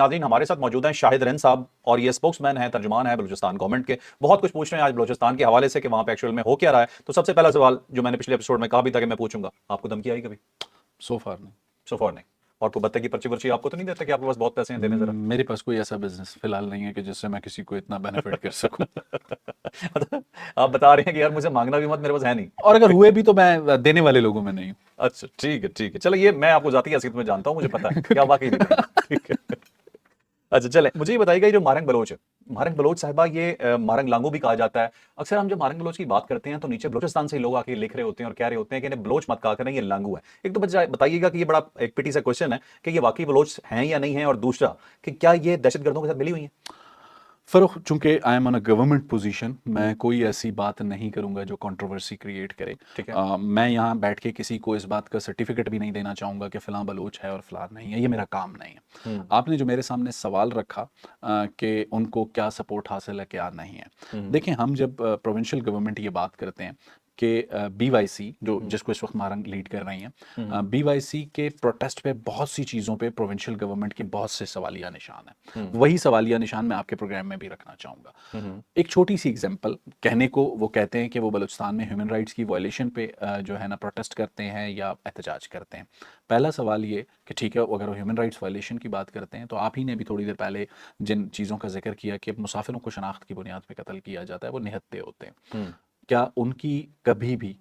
नाज़रीन हमारे साथ मौजूद हैं शाहिद रन साहब और ये स्पोक्समैन हैं, तर्जुमान हैं बलूचिस्तान गवर्नमेंट के। बहुत कुछ पूछ रहे हैं आज बलूचिस्तान के हवाले से कि वहाँ पे एक्चुअल में हो क्या रहा है। तो सबसे पहला सवाल जो मैंने पिछले एपिसोड में कहा भी था कि मैं पूछूंगा, आपको धमकी आई कभी? सो फार नहीं। सो फॉर नहीं। और को बत्ते की पर्ची वर्ची आपको तो नहीं देता कि आपके पास बहुत पैसे हैं देने जरा? मेरे पास कोई ऐसा बिजनेस फिलहाल नहीं है कि जिससे मैं किसी को इतना बेनिफिट कर सकूं। मतलब आप बता रहे हैं कि यार मुझे मांगना भी मत, मेरे पास है नहीं। और अगर हुए भी तो मैं देने वाले लोगों में नहीं हूँ। अच्छा ठीक है ठीक है, चलो ये मैं आपको जाती हैसियत में जानता हूँ, मुझे पता है कि आप वाकई नहीं देंगे। ठीक है। अच्छा चले, मुझे ये बताइएगा ये जो मारंग बलोच है, मारंग बलोच साहिबा, ये मारंग लांगू भी कहा जाता है। अक्सर हम जब मारंग बलोच की बात करते हैं तो नीचे बलोचिस्तान से ही लोग आके लिख रहे होते हैं और कह रहे होते हैं कि इन्हें बलोच मत कहा करें, ये लांगू है। एक तो बताइएगा कि ये बड़ा एक पिटी सा क्वेश्चन है कि ये वाकई बलोच हैं या नहीं है, और दूसरा कि क्या ये दहशतगर्दों के साथ मिली हुई है? फरुख, चूंकि I am on a government position, मैं कोई ऐसी बात नहीं करूंगा जो कंट्रोवर्सी क्रिएट करे। ठीक है। मैं यहाँ बैठ के किसी को इस बात का सर्टिफिकेट भी नहीं देना चाहूंगा कि फ़लाँ बलोच है और फ़लाँ नहीं है, ये मेरा काम नहीं है। हम्म। आपने जो मेरे सामने सवाल रखा कि उनको क्या सपोर्ट हासिल है क्या नहीं है, हम्म। देखें, हम जब प्रोविंशियल गवर्नमेंट ये बात करते हैं कि BYC जो जिसको इस वक्त मारंग लीड कर रही हैं, BYC के प्रोटेस्ट पे बहुत सी चीज़ों पे प्रोविंशियल गवर्नमेंट के बहुत से सवालिया निशान हैं। वही सवालिया निशान मैं आपके प्रोग्राम में भी रखना चाहूँगा। हम्म। एक छोटी सी एग्जांपल कहने को, वो कहते हैं कि वो बलूचिस्तान में ह्यूमन राइट्स की वायलेशन पे जो है ना प्रोटेस्ट करते हैं या एहतजाज करते हैं। पहला सवाल ये कि ठीक है, अगर वो ह्यूमन राइट्स वायलेशन की बात करते हैं तो आप ही ने भी थोड़ी देर पहले जिन चीज़ों का जिक्र किया कि मुसाफिरों को शनाख्त की बुनियाद पर कत्ल किया जाता है, वो निहत्ते होते हैं। हम्म। क्या उनकी कभी भी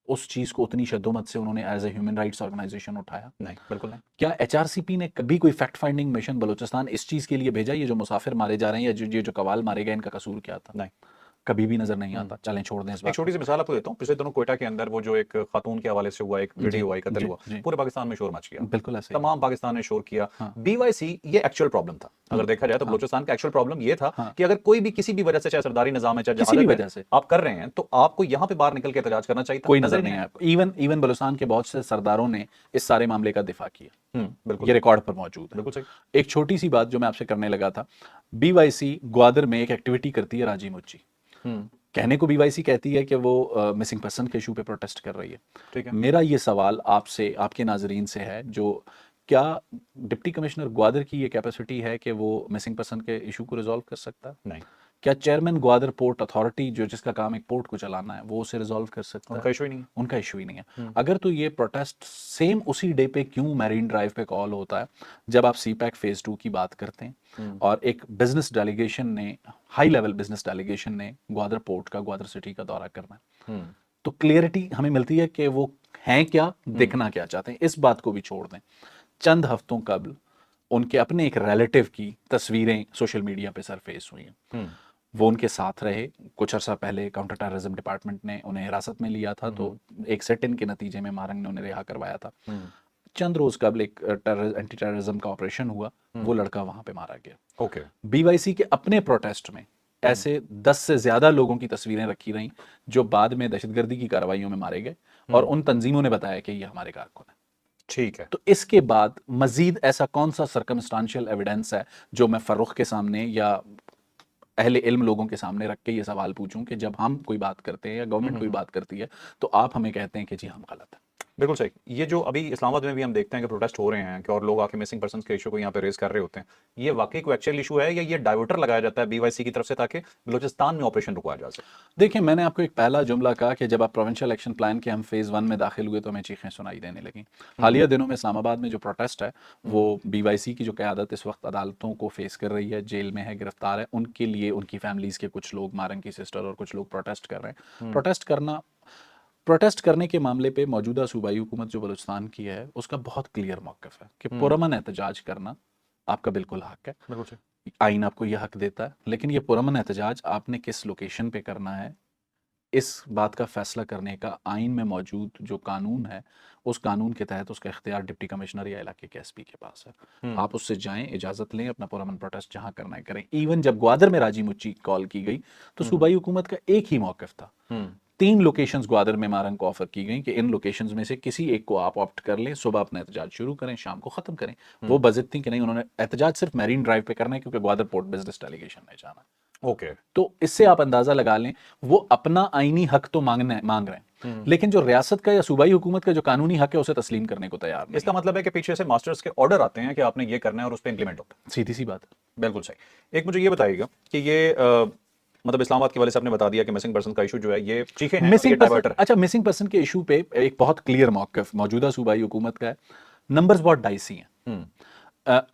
उस चीज़ को उतनी शद्दोमत से उन्होंने as a human rights organisation उठाया? नहीं, बिल्कुल नहीं। क्या HRCP ने कभी कोई फैक्ट फाइंडिंग मिशन बलूचिस्तान इस चीज़ के लिए भेजा, ये जो मुसाफिर मारे जा रहे हैं या जो कवाल मारे गए, इनका कसूर क्या था? नहीं। कभी भी नजर नहीं आता। चलें, छोड़ दें इस एक बात को। छोटी सी मिसाल आपको देता हूँ, पिछले दिनों कोयटा के अंदर वो जो एक खातून के हवाले से हुआ, एक जी वीडियो हुआ, एक कत्ल जी हुआ, जी, पूरे पाकिस्तान में शोर मच गया। बिल्कुल ऐसे ही। तमाम पाकिस्तान ने शोर किया। हाँ BYC ये एक्चुअल प्रॉब्लम था, अगर देखा जाए तो हाँ बलूचिस्तान का एक्चुअल प्रॉब्लम ये था हाँ, कि अगर कोई भी किसी भी वजह से, चाहे सरदारी निजाम है चाहे किसी भी जहादत है, वजह से आप कर रहे हैं तो आपको यहाँ पे बाहर निकल के एहतजाज करना चाहिए था। कोई नजर नजर ही नहीं नहीं आया। आया। इवन बलूचिस्तान के बहुत से सरदारों ने इस सारे मामले का दिफा किया। बिल्कुल ये रिकॉर्ड पर मौजूद है। बिल्कुल सही। एक छोटी सी बात जो मैं आपसे करने लगा था, BYC ग्वादर में एक एक्टिविटी करती है, राजी मुच्ची। हम्म। कहने को BYC कहती है कि वो मिसिंग पर्सन के इशू पे प्रोटेस्ट कर रही है। ठीक है। मेरा ये सवाल आपसे, आपके नाजरीन से है, जो क्या डिप्टी कमिश्नर ग्वादर की ये कैपेसिटी है कि वो मिसिंग पर्सन के इशू को रिजॉल्व कर सकता है? नहीं, क्या चेयरमैन ग्वादर पोर्ट अथॉरिटी, जो जिसका काम एक पोर्ट को चलाना है, वो उसे रिजॉल्व कर सकता है? उनका इशू ही नहीं है। उनका इशू ही नहीं है। अगर तो ये प्रोटेस्ट सेम उसी डे पे क्यों मैरीन ड्राइव पे कॉल होता है जब आप CPEC फेज 2 की बात करते हैं और एक बिजनेस डेलीगेशन ने, हाई लेवल बिजनेस डेलीगेशन ने ग्वादर पोर्ट का, ग्वादर सिटी का दौरा करना है? तो क्लियरिटी हमें मिलती है कि वो हैं क्या, देखना क्या चाहते हैं। इस बात को भी छोड़ दें, चंद हफ्तों कबल उनके अपने एक रिलेटिव की तस्वीरें सोशल मीडिया पे सरफेस हुई हैं। वो उनके साथ रहे, कुछ अर्सा पहले काउंटर टेररिज्म डिपार्टमेंट ने उन्हें हिरासत में लिया था, तो एक सेट इन के नतीजे में मारंग ने उन्हें रिहा करवाया था। चंद रोज कबल एक एंटी टेररिज्म का ऑपरेशन हुआ, वो लड़का वहां पे मारा गया। ओके। BYC के अपने प्रोटेस्ट में ऐसे 10 से ज्यादा लोगों की तस्वीरें रखी रहीं जो बाद में दहशतगर्दी की कार्रवाइयों में मारे गए, और उन तंजीमों ने बताया कि ये हमारे कारकुन है। ठीक है। तो इसके बाद मजीद ऐसा कौन सा सर्कमस्टांशियल एविडेंस है जो मैं फर्रुख के सामने या अहले इल्म लोगों के सामने रख के ये सवाल पूछूं कि जब हम कोई बात करते हैं या गवर्नमेंट कोई बात करती है तो आप हमें कहते हैं कि जी हम गलत हैं? बिल्कुल सही। ये जो अभी इस्लामाबाद में भी हम देखते हैं कि प्रोटेस्ट हो रहे हैं कि और लोग आके मिसिंग पर्सन के इशू को यहाँ पे रेज कर रहे होते हैं, ये वाकई कोई एक्चुअल इशू है या ये डाइवर्टर लगाया जाता है BYC की तरफ से ताकि बलूचिस्तान में ऑपरेशन रुकवाया जा सके? देखिए, मैंने आपको एक पहला जुमला कहा कि जब आप प्रोविंशियल एक्शन प्लान के हम फेज 1 में दाखिल हुए तो हमें चीखें सुनाई देने लगी। हालिया दिनों में इस्लामाबाद में जो प्रोटेस्ट है वो BYC की जो क़यादत इस वक्त अदालतों को फेस कर रही है, जेल में है, गिरफ्तार है, उनके लिए उनकी फैमिलीज के कुछ लोग, मारंग की सिस्टर और कुछ लोग प्रोटेस्ट कर रहे हैं। प्रोटेस्ट करने के मामले पे मौजूदा सूबाई हुकूमत जो बलूचिस्तान की है उसका बहुत क्लियर मौक़िफ़ है कि पुरअमन एहतजाज करना आपका बिल्कुल हक है, बिल्कुल सही। आइन आपको यह हक देता है, लेकिन ये पुरअमन एहतजाज आपने किस लोकेशन पे करना है, इस बात का फैसला करने का आइन में मौजूद जो कानून है, उस कानून के तहत उसका इख्तियार डिप्टी कमिश्नर या इलाके के SP के पास है। आप उससे जाएं, इजाज़त लें, अपना पुरअमन प्रोटेस्ट जहां करना है करें। इवन जब ग्वादर में राजी मुच्ची कॉल की गई तो सूबाई हुकूमत का एक ही मौक़िफ़ था। 3 लोकेशंस ग्वादर में मारंग को ऑफर की गई कि इन लोकेशंस में से किसी एक को आप ऑप्ट कर लें, सुबह अपना एहतजाज शुरू करें, शाम को ख़त्म करें। वो बज़िद थी कि नहीं, उन्होंने एहतजाज सिर्फ मैरीन ड्राइव पे करना है क्योंकि ग्वादर पोर्ट बिजनेस डेलीगेशन ने जाना है। ओके। तो इससे आप अंदाजा लगा लें वो अपना आईनी हक तो मांग रहे हैं, लेकिन जो रियासत का या सूबाई हुकूमत का जो कानूनी हक है उसे तस्लीम करने को तैयार नहीं। इसका मतलब है कि पीछे से मास्टर्स के ऑर्डर आते हैं कि आपने ये करना है और उस पर इंप्लीमेंट होता है। सीधी सी बात है। बिल्कुल सही। एक मुझे ये बताइएगा कि ये मतलब इस्लामाबाद के वाले से आपने बता दिया कि मिसिंग पर्सन का इशू जो है ये चीखें हैं और ये मिसिंग पर्सन, डाइवर्टर है। अच्छा मिसिंग पर्सन के इशू पे एक बहुत क्लियर मौक़िफ़ मौजूदा सूबाई हुकूमत का है। नंबर्स बहुत डाइसी हैं,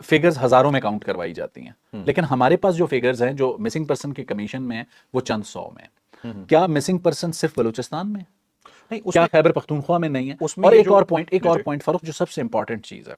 फिगर्स हजारों में काउंट करवाई जाती हैं, लेकिन हमारे पास जो फिगर्स हैं जो मिसिंग पर्सन के कमीशन में है वो चंद 100 में है। क्या मिसिंग पर्सन सिर्फ बलूचिस्तान में है? नहीं क्या उसमें खैबर पख्तूनख्वा में नहीं है? उसमें और ये एक जो और पॉइंट, जी जी फारूक, जो सबसे इंपॉर्टेंट चीज है,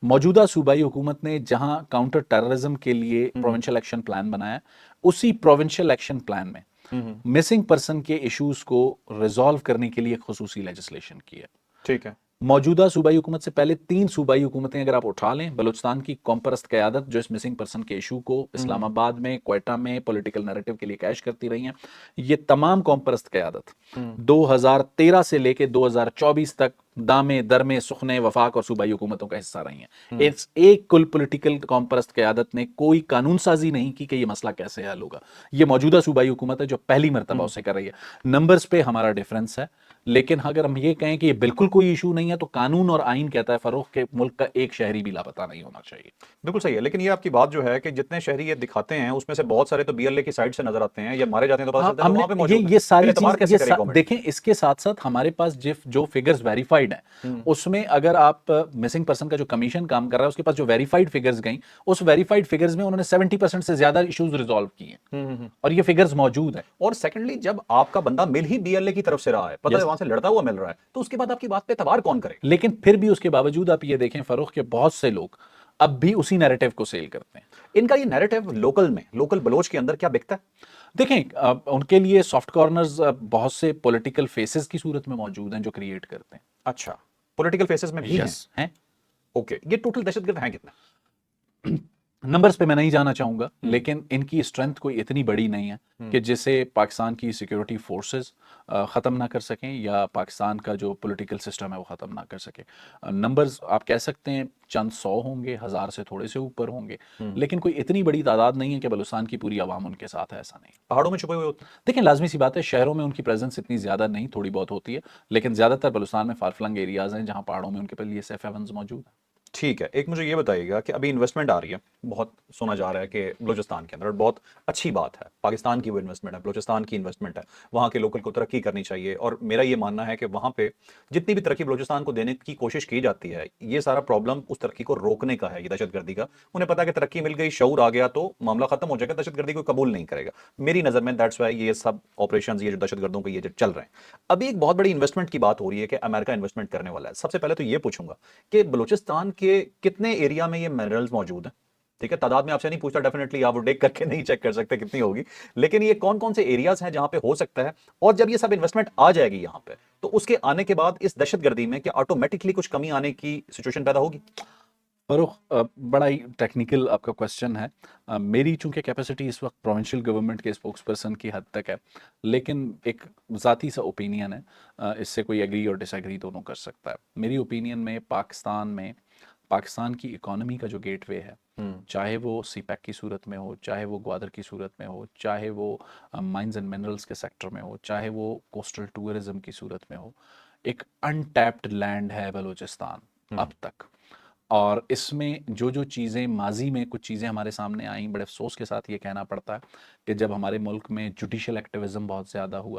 मौजूदा सूबाई हुकूमत ने जहां काउंटर टेररिज्म के लिए प्रोविंशियल एक्शन प्लान बनाया, उसी प्रोविंशियल एक्शन प्लान में मिसिंग पर्सन के इश्यूज को रिजॉल्व करने के लिए खुसूसी लेजिस्लेशन की है। ठीक है। मौजूदा सूबाई हुकूमत से पहले 3 सूबाई हुकूमतें अगर आप उठा लें, बलूचिस्तान की कौमपरस्त क़यादत जो इस मिसिंग पर्सन के इशू को इस्लामाबाद में, क्वेटा में पॉलिटिकल नैरेटिव के लिए कैश करती रही हैं, ये तमाम कौमपरस्त क़यादत 2013 से लेके 2024 तक दामे दरमे सुखने वफाक और सूबाई हुकूमतों का हिस्सा रही हैं। इस एक कुल पॉलिटिकल कौमपरस्त क़यादत ने कोई कानून साजी नहीं की कि ये मसला कैसे हल होगा। ये मौजूदा सूबाई हुकूमत है जो पहली मरतबा उसे कर रही है। नंबर्स पे हमारा डिफरेंस है, लेकिन अगर हम ये कहें कि ये बिल्कुल कोई इशू नहीं है तो कानून और आइन कहता है फरोख के मुल्क का एक शहरी भी लापता नहीं होना चाहिए। बिल्कुल सही है, लेकिन ये आपकी बात जो है कि जितने शहरी ये दिखाते हैं उसमें से बहुत सारे तो बीएलए की साइड से नजर आते हैं या मारे जाते हैं तो पता चलता है तो हमने वहां पे मौजूद है। ये सारी फिर एतबार चीज कैसे करे गवर्नमेंट? देखें, इसके साथ साथ हमारे पास जो फिगर्स वेरीफाइड हैं उसमें अगर आप मिसिंग पर्सन का जो कमीशन काम कर रहा है उसके पास जो वेरीफाइड फिगर्स गई, उस वेरीफाइड फिगर्स में उन्होंने 70% से ज्यादा इश्यूज रिजॉल्व किए हैं और ये फिगर्स मौजूद हैं। और सेकंडली जब आपका बंदा मिल ही बीएलए की तरफ से रहा है, पता है वहां से लड़ता हुआ मिल रहा है, तो उसके बाद आपकी बात पे एतबार कौन करे? लेकिन फिर भी उसके बावजूद आप ये देखें फरोख के बहुत से लोग अब भी उसी नैरेटिव को सेल करते हैं। इनका ये नैरेटिव लोकल में, लोकल बलोच के अंदर क्या बिकता है? देखें उनके लिए सॉफ्ट कॉर्नर्स बहुत से पॉलिटिकल फेसेस की सूरत में मौजूद हैं जो क्रिएट करते हैं। अच्छा, पॉलिटिकल फेसेस में भी हैं। यस हैं। ओके, ये टोटल दहशतगर्द हैं कितने? नंबर्स पे मैं नहीं जाना चाहूंगा, लेकिन इनकी स्ट्रेंथ कोई इतनी बड़ी नहीं है कि जिसे पाकिस्तान की सिक्योरिटी फोर्सेस ख़त्म ना कर सकें या पाकिस्तान का जो पॉलिटिकल सिस्टम है वो ख़त्म ना कर सके। नंबर्स आप कह सकते हैं चंद 100 होंगे, 1000 से थोड़े से ऊपर होंगे, लेकिन कोई इतनी बड़ी तादाद नहीं है कि बलूचिस्तान की पूरी आवाम उनके साथ है, ऐसा नहीं। पहाड़ों में छुपे हुए होते हैं। देखें लाजमी सी बात है शहरों में उनकी प्रेजेंस इतनी ज़्यादा नहीं, थोड़ी बहुत होती है, लेकिन ज़्यादातर बलूचिस्तान में फारफलंग एरियाज़ हैं जहाँ पहाड़ों में उनके लिए सेफ हेवन्स मौजूद हैं। ठीक है, एक मुझे ये बताइएगा कि अभी इन्वेस्टमेंट आ रही है, बहुत सुना जा रहा है कि बलूचिस्तान के अंदर, और बहुत अच्छी बात है, पाकिस्तान की वो इन्वेस्टमेंट है, बलूचिस्तान की इन्वेस्टमेंट है, वहाँ के लोकल को तरक्की करनी चाहिए, और मेरा ये मानना है कि वहाँ पे जितनी भी तरक्की बलूचिस्तान को देने की कोशिश की जाती है, ये सारा प्रॉब्लम उस तरक्की को रोकने का है, ये दहशतगर्दी का। उन्हें पता है कि तरक्की मिल गई, शऊर आ गया तो मामला खत्म हो जाएगा, दहशतगर्दी को कबूल नहीं करेगा। मेरी नज़र में दैट्स वाई ये सब ऑपरेशन, ये जो दहशतगर्दों के ये जो चल रहे हैं। अभी एक बहुत बड़ी इन्वेस्टमेंट की बात हो रही है कि अमेरिका इन्वेस्टमेंट करने वाला है। सबसे पहले तो ये पूछूंगा कि बलूचिस्तान के कितने एरिया में ये मिनरल्स मौजूद हैं? ठीक है, तादाद में आपसे नहीं पूछता, डेफिनेटली आप वो देख करके नहीं चेक कर सकते कितनी होगी, लेकिन ये कौन कौन से एरियाज हैं जहां पे हो सकता है, और जब ये सब इन्वेस्टमेंट आ जाएगी यहां पे, तो उसके आने के बाद इस दहशतगर्दी में क्या ऑटोमेटिकली कुछ कमी आने की सिचुएशन पैदा होगी? फरूख बड़ा ही टेक्निकल आपका क्वेश्चन है। मेरी चूंकि कैपेसिटी इस वक्त प्रोविंशियल गवर्नमेंट के स्पोक्स पर्सन की हद तक है, लेकिन एक ज़ाती सा ओपिनियन है, इससे कोई एग्री और डिसएग्री दोनों कर सकता है। मेरी ओपिनियन में पाकिस्तान की इकोनॉमी का जो गेटवे है, चाहे वो सीपैक की सूरत में हो, चाहे वो ग्वादर की सूरत में हो, चाहे वो माइंस एंड मिनरल्स के सेक्टर में हो, चाहे वो कोस्टल टूरिज्म की सूरत में हो, एक अनटैप्ड लैंड है बलूचिस्तान अब तक। और इसमें जो चीज़ें माजी में कुछ चीज़ें हमारे सामने आई, बड़े अफसोस के साथ ये कहना पड़ता है कि जब हमारे मुल्क में जुडिशल एक्टिविज़म बहुत ज़्यादा हुआ,